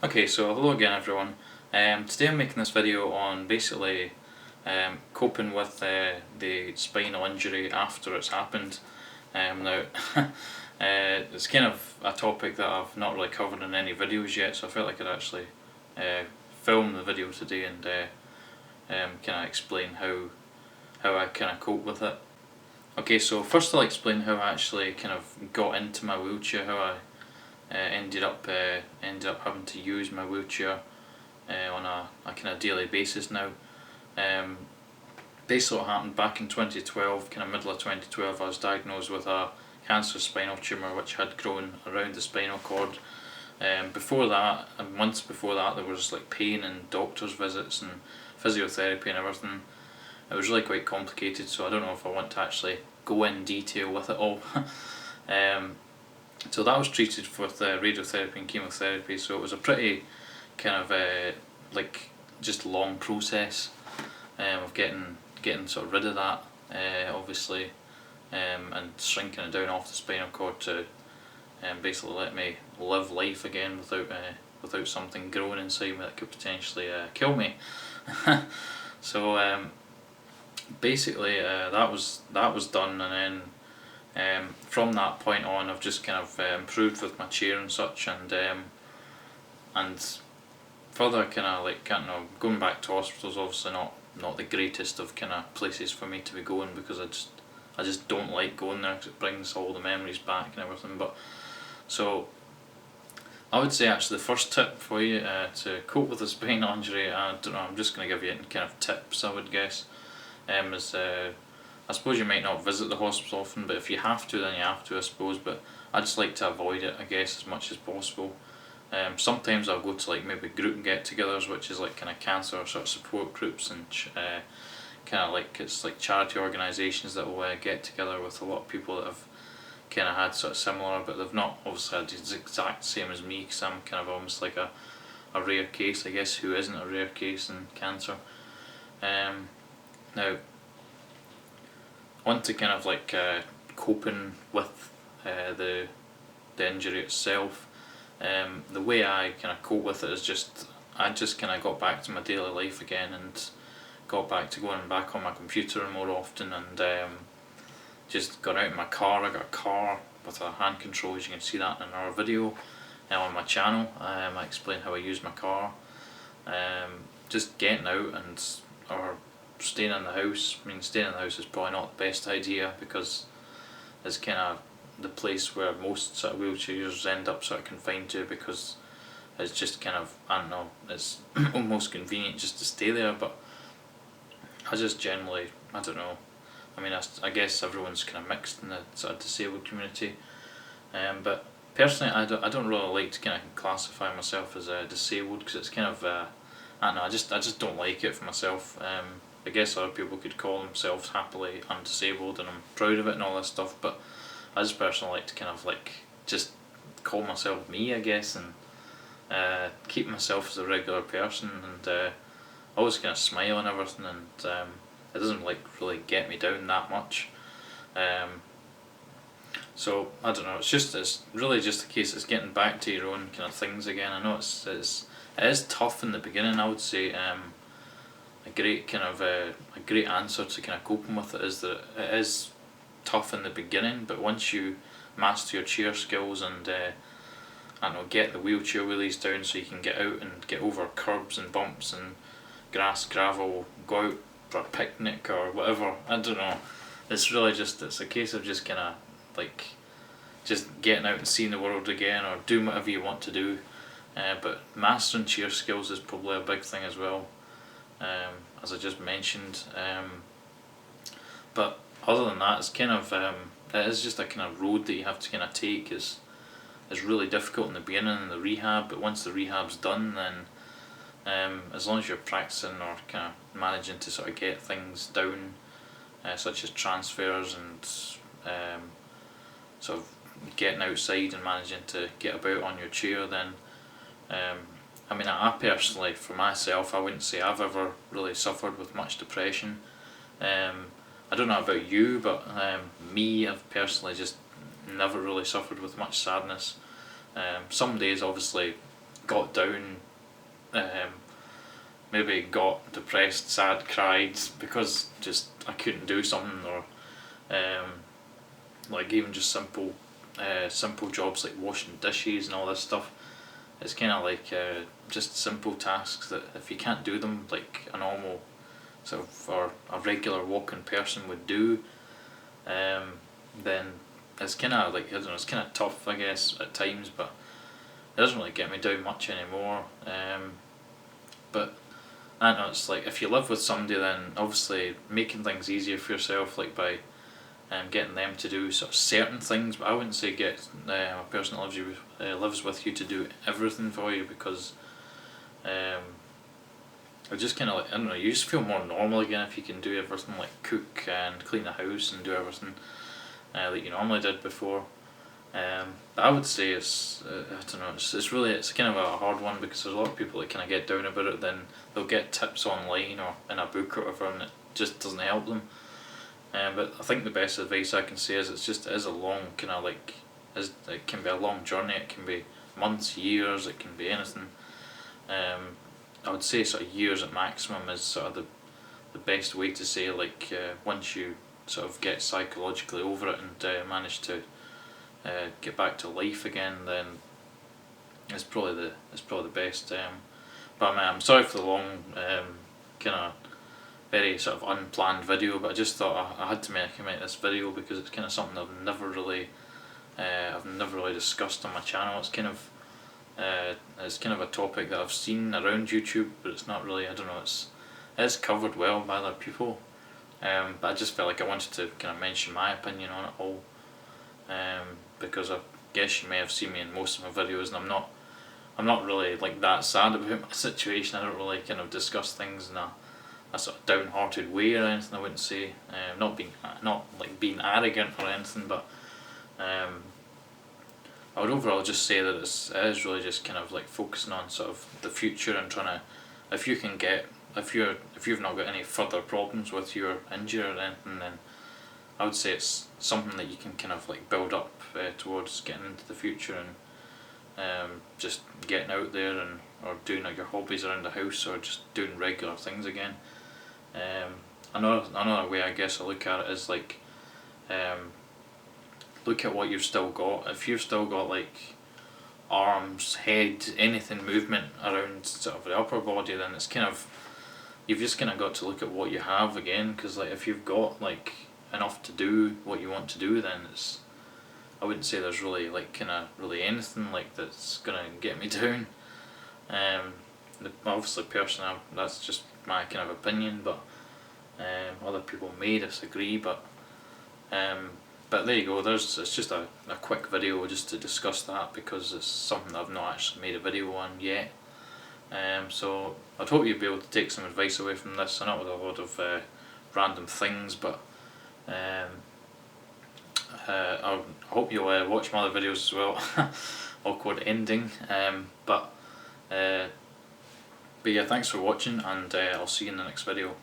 Okay, so hello again everyone. Today I'm making this video on basically coping with the spinal injury after it's happened. Now, it's kind of a topic that I've not really covered in any videos yet, so I felt like I'd actually film the video today and kind of explain how I kind of cope with it. Okay, so first I'll explain how I actually kind of got into my wheelchair, how I ended up having to use my wheelchair on a kind of daily basis now. Basically what happened back in 2012, kind of middle of 2012, I was diagnosed with a cancerous spinal tumour which had grown around the spinal cord. Before that, and months before that, there was like pain and doctor's visits and physiotherapy and everything. It was really quite complicated, so I don't know if I want to actually go in detail with it all. So that was treated with radiotherapy and chemotherapy, so it was a pretty kind of like just long process of getting sort of rid of that, obviously, and shrinking it down off the spinal cord to basically let me live life again without something growing inside me that could potentially kill me. So basically that was done, and then from that point on I've just kind of improved with my chair and such, and further kind of like, I don't know, going back to hospitals obviously not the greatest of kind of places for me to be going, because I just don't like going there because it brings all the memories back and everything. But so I would say actually the first tip for you to cope with a spinal injury, I don't know, I'm just going to give you kind of tips I would guess, is I suppose you might not visit the hospital often, but if you have to then you have to, I suppose, but I just like to avoid it, I guess, as much as possible. Sometimes I'll go to like maybe group get-togethers, which is like kind of cancer sort of support groups, and kind of like, it's like charity organisations that will get together with a lot of people that have kind of had sort of similar, but they've not obviously had the exact same as me, because I'm kind of almost like a rare case, I guess, who isn't a rare case in cancer. Now, on to kind of like coping with the injury itself. The way I kind of cope with it is I just kind of got back to my daily life again, and got back to going back on my computer more often, and just got out in my car. I got a car with a hand control, as you can see that in another video on my channel. I explain how I use my car. Just getting out or staying in the house. I mean, staying in the house is probably not the best idea, because it's kind of the place where most sort of wheelchair users end up sort of confined to, because it's just kind of, I don't know, it's almost convenient just to stay there. But I just generally, I don't know, I mean, I guess everyone's kind of mixed in the sort of disabled community, but personally I don't really like to kind of classify myself as disabled, because it's kind of, I don't know, I just don't like it for myself. I guess other people could call themselves happily undisabled, and I'm proud of it and all this stuff, but I just personally like to kind of like just call myself me, I guess, and keep myself as a regular person, and always kind of smile and everything, and it doesn't like really get me down that much. So I don't know, it's really just a case of getting back to your own kind of things again. I know it is tough in the beginning, I would say. A great kind of a great answer to kind of coping with it is that it is tough in the beginning, but once you master your chair skills and I don't know, get the wheelchair wheelies down so you can get out and get over curbs and bumps and grass, gravel, go out for a picnic or whatever, I don't know, it's really just, it's a case of just kind of like just getting out and seeing the world again, or doing whatever you want to do. But mastering chair skills is probably a big thing as well, as I just mentioned. But other than that, it's kind of it is just a kind of road that you have to kind of take. Is really difficult in the beginning in the rehab, but once the rehab's done, then as long as you're practicing or kind of managing to sort of get things down, such as transfers and sort of getting outside and managing to get about on your chair, then I mean, I personally, for myself, I wouldn't say I've ever really suffered with much depression. I don't know about you, but me, I've personally just never really suffered with much sadness. Some days obviously got down, maybe got depressed, sad, cried because just I couldn't do something, or like even just simple jobs like washing dishes and all this stuff. It's kind of like just simple tasks that if you can't do them like a normal sort of or a regular walking person would do, then it's kind of like, I don't know, it's kind of tough I guess at times, but it doesn't really get me down much anymore. But I don't know, it's like if you live with somebody, then obviously making things easier for yourself, like by getting them to do sort of certain things. But I wouldn't say get a person that lives with you to do everything for you, because it just kind of like, I don't know, you just feel more normal again if you can do everything, like cook and clean the house and do everything that you normally did before. But I would say it's I don't know, it's kind of a hard one, because there's a lot of people that kind of get down about it, then they'll get tips online or in a book or whatever, and it just doesn't help them. But I think the best advice I can say is it is a long kind of like, it can be a long journey. It can be months, years. It can be anything. I would say sort of years at maximum is sort of the best way to say, like once you sort of get psychologically over it and manage to get back to life again, then it's probably the best. But I'm sorry for the long kind of very sort of unplanned video, but I just thought I had to make this video because it's kind of something I've never really discussed on my channel. It's kind of a topic that I've seen around YouTube, but it's not really, I don't know, it's covered well by other people, but I just felt like I wanted to kind of mention my opinion on it all, because I guess you may have seen me in most of my videos, and I'm not really like that sad about my situation. I don't really kind of discuss things in a sort of downhearted way or anything. I wouldn't say, not like being arrogant or anything, but I would overall just say that it is really just kind of like focusing on sort of the future and trying to, if you've not got any further problems with your injury or anything, then I would say it's something that you can kind of like build up towards getting into the future, and just getting out there and or doing like your hobbies around the house, or just doing regular things again. Another way I guess I look at it is like, look at what you've still got. If you've still got like arms, head, anything movement around sort of the upper body, then it's kind of, you've just kind of got to look at what you have again, because like if you've got like enough to do what you want to do, then I wouldn't say there's really like kind of really anything like that's gonna get me down. Obviously personally, that's just my kind of opinion, but other people may disagree, but there you go. It's just a quick video just to discuss that, because it's something I've not actually made a video on yet. So I'd hope you'll be able to take some advice away from this. I know with a lot of random things, but I hope you'll watch my other videos as well. Awkward ending. But yeah, thanks for watching, and I'll see you in the next video.